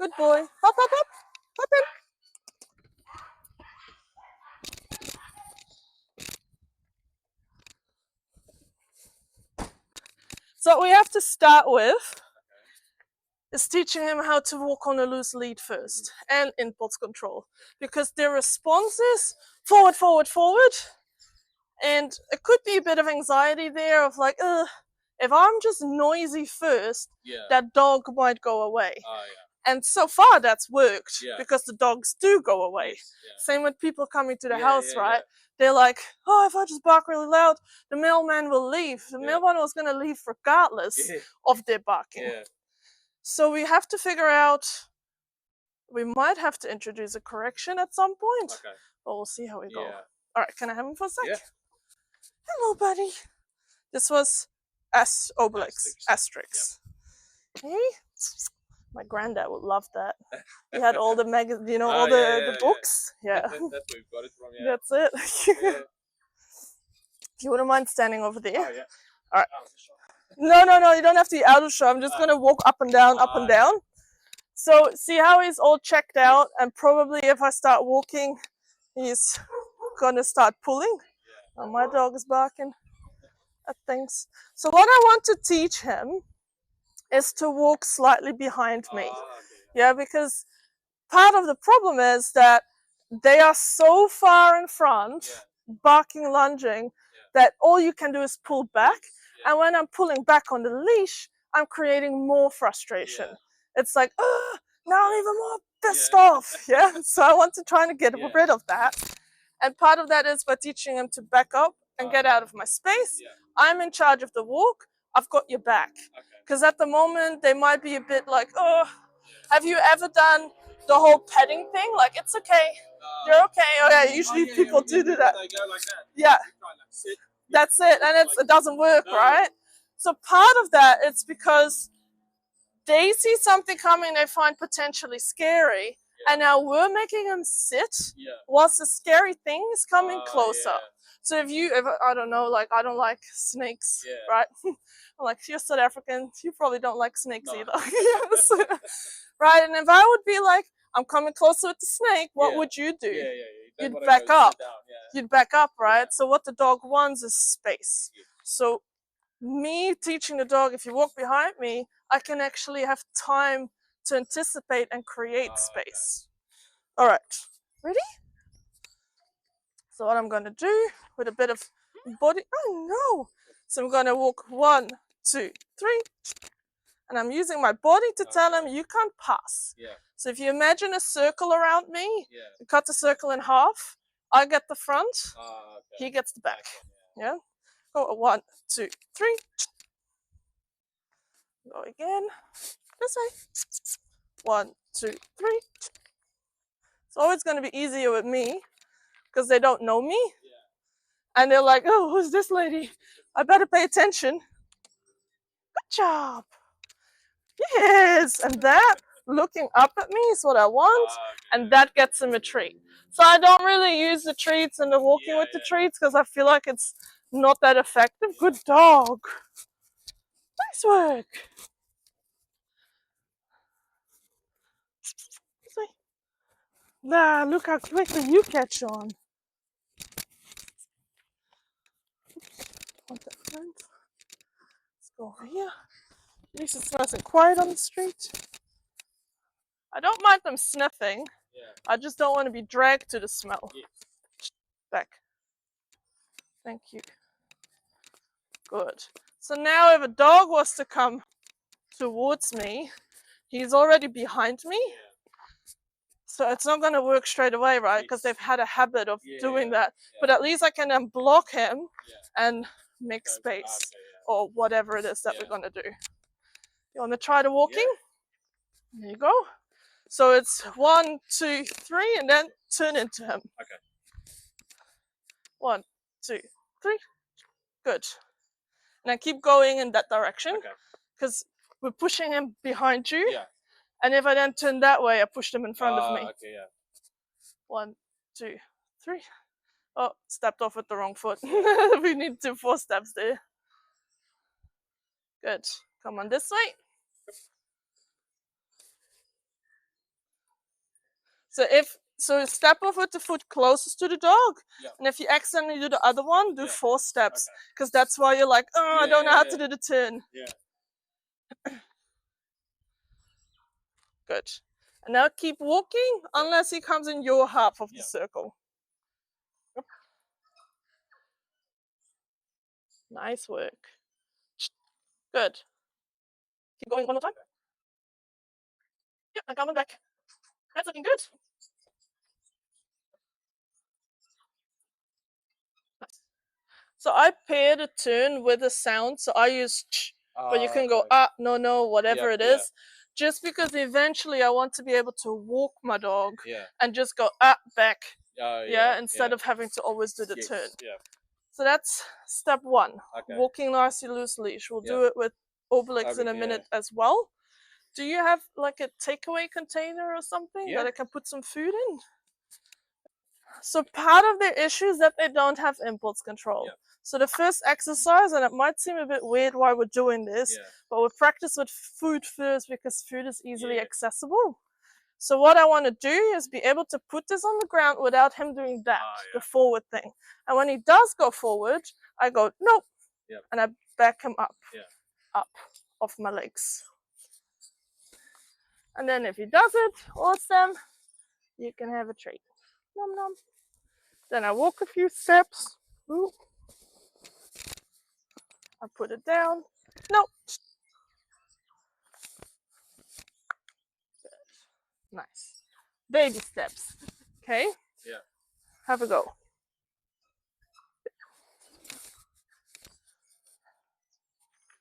Good boy. Hop, hop, hop. Hop in. So what we have to start with is teaching him how to walk on a loose lead first and impulse control, because their response is forward, forward, forward. And it could be a bit of anxiety there of like, if I'm just noisy first, that dog might go away. And so far that's worked because the dogs do go away. Same with people coming to the house, right? They're like, oh, if I just bark really loud, the mailman will leave. The mailman was going to leave regardless of their barking. So we have to figure out, we might have to introduce a correction at some point, but we'll see how we go. All right, can I have him for a sec? Hello, buddy. This was Obelix, Asterix. Hey? My granddad would love that. He had all the all the books. Yeah. That's where we got it from, That's it. If you wouldn't mind standing over there. Oh, yeah. All right. No, you don't have to be out of shot. I'm just going to walk up and down, up and down. So see how he's all checked out, and probably if I start walking, he's going to start pulling. Oh, my dog is barking at things. So what I want to teach him is to walk slightly behind me. Yeah, because part of the problem is that they are so far in front, barking, lunging, that all you can do is pull back. And when I'm pulling back on the leash, I'm creating more frustration. It's like, oh, now I'm even more pissed off. Yeah, so I want to try to get rid of that. And part of that is by teaching him to back up and get out of my space. I'm in charge of the walk. I've got your back. Because at the moment, they might be a bit like, oh, have you ever done the whole petting thing? Like, it's okay. You're okay. Oh, yeah, usually people do that. They go like that. Yeah. That's it. And it doesn't work, right? So part of that, it's because they see something coming they find potentially scary. And now we're making them sit whilst the scary thing is coming closer. So if I don't know, like, I don't like snakes, right? Like, if you're South African, you probably don't like snakes either. Yes. Right? And if I would be like, I'm coming closer with the snake, what would you do? You'd back up. You'd back up, right? So what the dog wants is space. So me teaching the dog, if you walk behind me, I can actually have time to anticipate and create space. All right, ready? So what I'm going to do with a bit of body, oh no. So I'm going to walk 1, 2, 3, and I'm using my body to tell him you can't pass. So if you imagine a circle around me, you cut the circle in half, I get the front, he gets the back. Yeah. Go 1, 2, 3. Go again. This way. 1, 2, 3. It's always going to be easier with me because they don't know me. And they're like, oh, who's this lady? I better pay attention. Good job. Yes. And that looking up at me is what I want. And that gets them a treat. So I don't really use the treats and the walking with the treats because I feel like it's not that effective. Good dog. Nice work. Nah, look how quickly you catch on. Let's go over here. At least it's nice and quiet on the street. I don't mind them sniffing. I just don't want to be dragged to the smell. Back. Thank you. Good. So now if a dog was to come towards me, he's already behind me. So it's not going to work straight away, right? Because they've had a habit of doing that. But at least I can then block him and make space or whatever it is that we're going to do. You want to try the walking? There you go. So it's 1, 2, 3, and then turn into him. 1, 2, 3. Good. And then keep going in that direction because we're pushing him behind you. And if I then turn that way, I push them in front of me. 1, 2, 3. Oh, stepped off with the wrong foot. We need to do 4 steps there. Good. Come on this way. So step off with the foot closest to the dog, Yeah. and if you accidentally do the other one, do Yeah. 4 steps, Okay. because that's why you're like, oh, I Yeah, don't know how yeah, to do the turn. Yeah. Good. And now keep walking unless he comes in your half of the circle. Yep. Nice work. Good. Keep going one more time. Yeah, I'm coming back. That's looking good. Nice. So I pair the turn with a sound. So I use ch, but you can go no, no, whatever it is. Just because eventually I want to be able to walk my dog and just go back. Instead of having to always do the turn. Yeah. So that's step 1. Okay. Walking nicely loose leash. We'll do it with Obelix in a minute as well. Do you have like a takeaway container or something that I can put some food in? So part of their issue is that they don't have impulse control. Yeah. So the first exercise, and it might seem a bit weird why we're doing this, but we practice with food first because food is easily accessible. So what I want to do is be able to put this on the ground without him doing that, the forward thing. And when he does go forward, I go, nope, and I back him up off my legs. And then if he does it, awesome, you can have a treat. Nom nom. Then I walk a few steps. Ooh. I put it down. Nope. Good. Nice. Baby steps. Okay? Yeah. Have a go.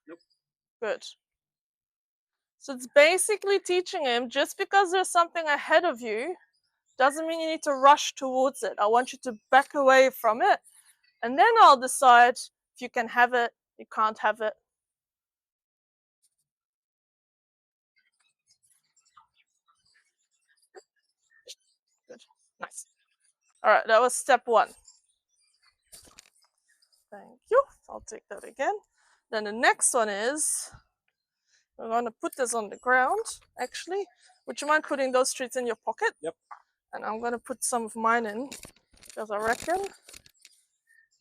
Nope. Good. So it's basically teaching him just because there's something ahead of you doesn't mean you need to rush towards it. I want you to back away from it, and then I'll decide if you can have it, you can't have it. Good. Nice. All right, that was step 1. Thank you. I'll take that again. Then the next one is, we're going to put this on the ground, actually. Would you mind putting those treats in your pocket? Yep. And I'm going to put some of mine in, because I reckon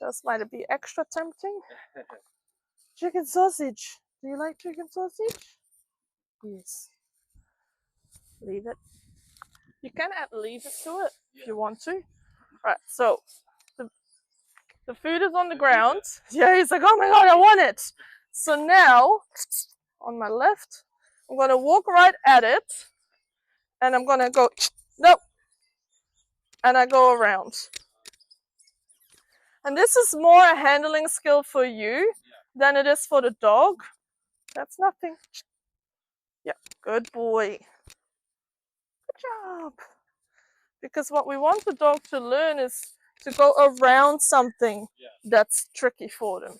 those might be extra tempting. Chicken sausage. Do you like chicken sausage? Yes. Leave it. You can add leave it to it if you want to. Right, so the food is on the ground. Yeah, he's like, oh my god, I want it. So now, on my left, I'm going to walk right at it. And I'm going to go, nope. And I go around. And this is more a handling skill for you than it is for the dog. That's nothing. Yeah, good boy. Good job. Because what we want the dog to learn is to go around something that's tricky for them.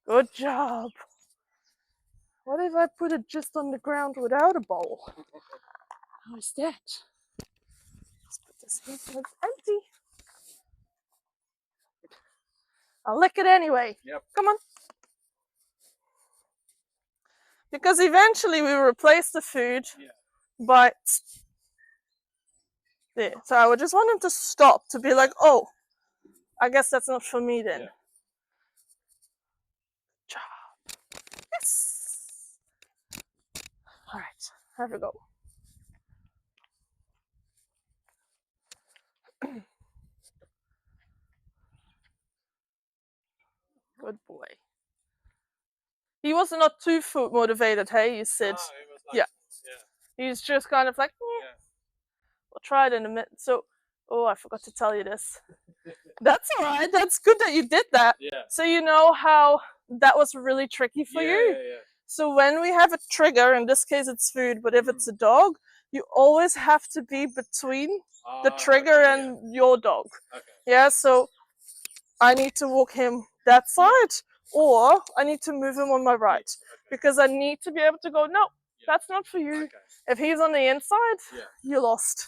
Good job. What if I put it just on the ground without a bowl? How is that? Let's put this here so it's empty. I'll lick it anyway. Yep. Come on. Because eventually we replace the food by there. So I would just want him to stop, to be like, oh, I guess that's not for me then. Job. Yes. All right, have a go. Good boy. He was not too food motivated, hey, you said. He's just kind of like, we'll try it in a minute. So, oh, I forgot to tell you this. That's all right. That's good that you did that. So you know how that was really tricky for you? So when we have a trigger, in this case it's food, but if it's a dog, you always have to be between the trigger and your dog. Yeah, so I need to walk him that side, or I need to move him on my right, because I need to be able to go, no, that's not for you. If he's on the inside, you're lost.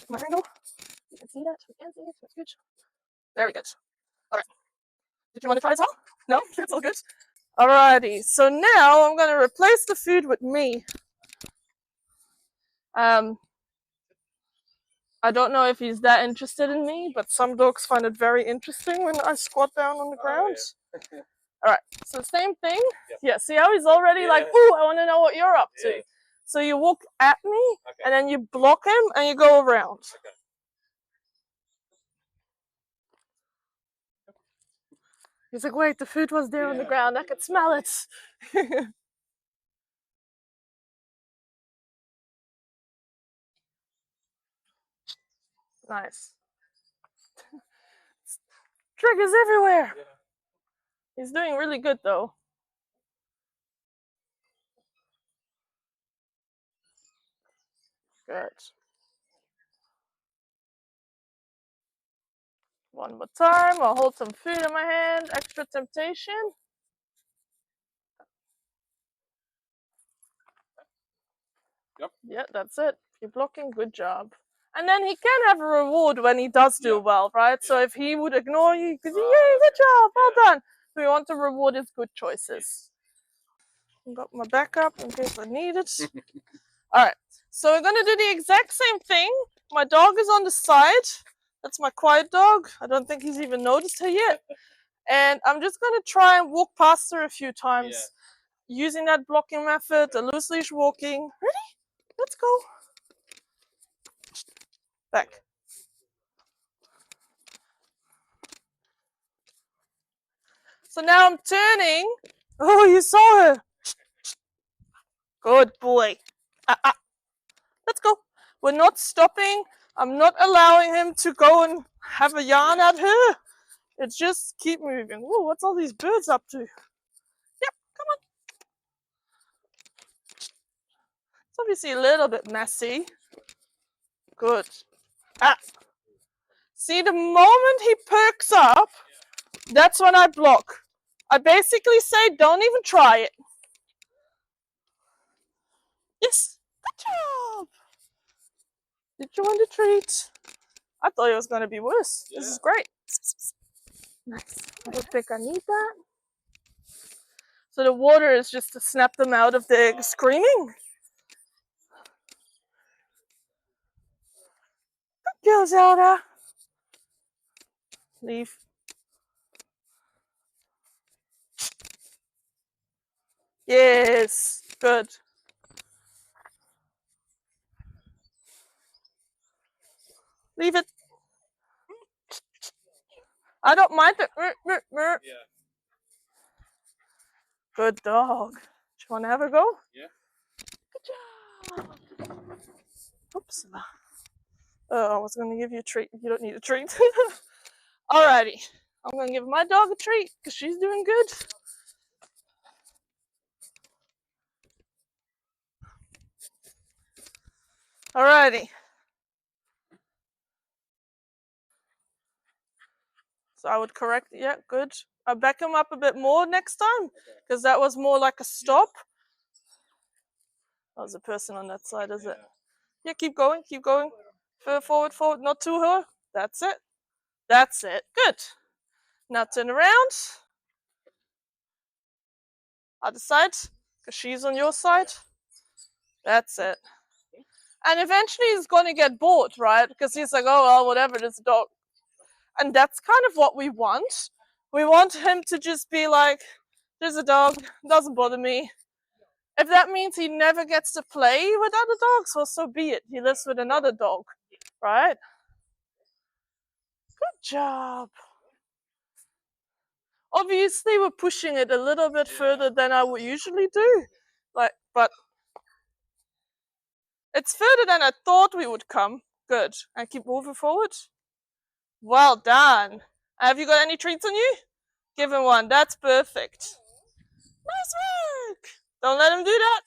Mango. You can see that. We can see it. That's good. Very good. All right. Did you want to try as well? No? That's all good. Alrighty, so now I'm going to replace the food with me. I don't know if he's that interested in me, but some dogs find it very interesting when I squat down on the ground. Yeah. Alright, so same thing. Yeah, see how he's already like, ooh, I want to know what you're up to. So you walk at me, and then you block him, and you go around. He's like, wait, the food was there on the ground. I could smell it. Nice. Triggers everywhere. Yeah. He's doing really good though. Good. One more time. I'll hold some food in my hand. Extra temptation. Yep. Yeah, that's it. You're blocking. Good job. And then he can have a reward when he does do well, right? So if he would ignore you, because yay, good job, well done. So we want to reward his good choices. I've got my backup in case I need it. Alright, so we're going to do the exact same thing. My dog is on the side. That's my quiet dog. I don't think he's even noticed her yet. And I'm just going to try and walk past her a few times. Using that blocking method, the loose leash walking. Ready? Let's go. Back. So now I'm turning. Oh, you saw her. Good boy. Let's go. We're not stopping. I'm not allowing him to go and have a yarn at her. It's just keep moving. Whoa, what's all these birds up to? Yep, come on. It's obviously a little bit messy. Good. See, the moment he perks up, that's when I block. I basically say, don't even try it. Yes, good job. Did you want a treat? I thought it was going to be worse. This is great. Nice. I don't think I need that. So the water is just to snap them out of the screaming. Good girl, Zelda. Leave. Yes, good. Leave it. I don't mind it. Yeah. Good dog. Do you want to have a go? Yeah. Good job. Oops. Oh, I was going to give you a treat. You don't need a treat. Alrighty. I'm going to give my dog a treat because she's doing good. Alrighty. So I would correct. Yeah, good. I'll back him up a bit more next time because that was more like a stop. Oh, there's a person on that side, is it? Yeah, keep going, keep going. Forward, forward, not to her. That's it. That's it. Good. Now turn around. Other side, because she's on your side. That's it. And eventually he's going to get bored, right? Because he's like, oh, well, whatever, there's a dog. And that's kind of what we want. We want him to just be like, there's a dog, doesn't bother me. If that means he never gets to play with other dogs, well, so be it. He lives with another dog, right? Good job. Obviously, we're pushing it a little bit further than I would usually do. But it's further than I thought we would come. Good. And keep moving forward. Well done. Have you got any treats on you? Give him one. That's perfect. Nice work. Don't let him do that.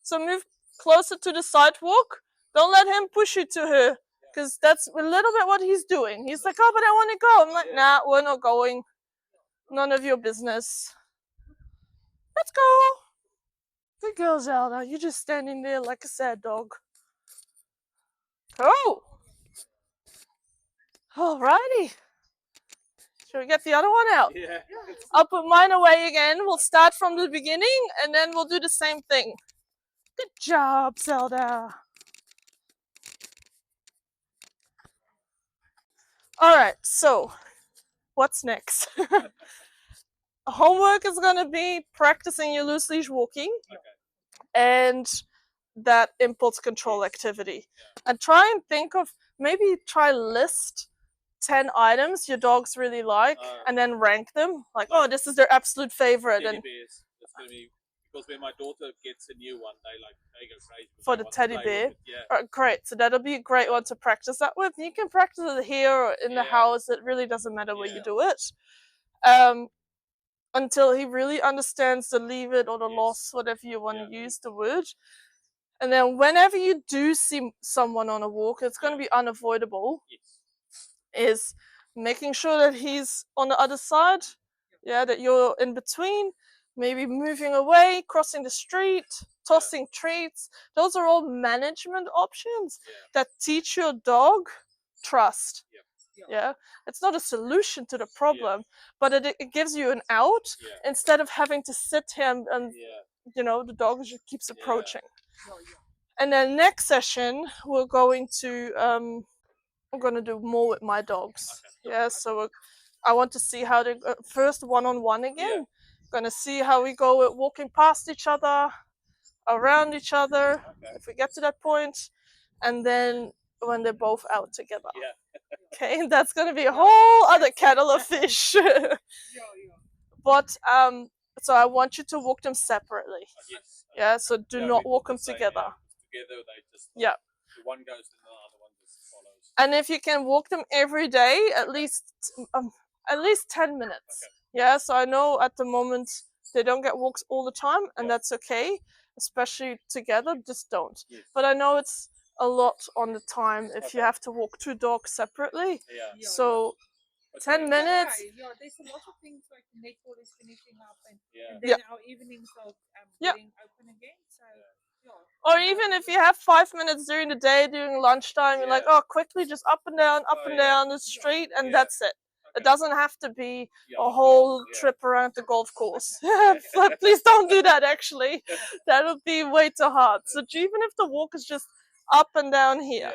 So move closer to the sidewalk. Don't let him push you to her. Because that's a little bit what he's doing. He's like, oh, but I want to go. I'm like, nah, we're not going. None of your business. Let's go. Good girl, Zelda. You're just standing there like a sad dog. Oh! Alrighty. Should we get the other one out? Yeah. I'll put mine away again. We'll start from the beginning and then we'll do the same thing. Good job, Zelda. Alright, so what's next? Homework is going to be practicing your loose leash walking and that impulse control activity. And try and think of, maybe try list 10 items your dogs really like and then rank them. Like, oh, this is their absolute favorite. Teddy And bears. That's gonna be, because when my daughter gets a new one, they go crazy for they the want to teddy play bear. with it. Yeah. Great. So that'll be a great one to practice that with. You can practice it here or in the house. It really doesn't matter where you do it. Until he really understands the leave it or the loss, whatever you want to use the word. And then whenever you do see someone on a walk, it's going to be unavoidable. Is making sure that he's on the other side, that you're in between, maybe moving away, crossing the street, tossing treats. Those are all management options that teach your dog trust. It's not a solution to the problem, but it gives you an out instead of having to sit here and the dog just keeps approaching. And then next session we're going to I'm gonna do more with my dogs. So I want to see how they first one-on-one again. Gonna see how we go with walking past each other, around each other, if we get to that point, and then when they're both out together. Okay, that's gonna be a whole other kettle of fish. But so I want you to walk them separately. So do not walk them together. Together they just one goes and the other one just follows. And if you can walk them every day, at least 10 minutes. So I know at the moment they don't get walks all the time, and that's okay, especially together, just don't. But I know it's a lot on the time if you have to walk two dogs separately. So 10 minutes. There's a lot of things like netball is finishing up, and then our evenings are getting open again. So or even if you have 5 minutes during the day, during lunchtime, you're like, oh, quickly just up and down the street, and that's it. It doesn't have to be a whole trip around the golf course. Please don't do that, actually. That would be way too hard. So even if the walk is just up and down here,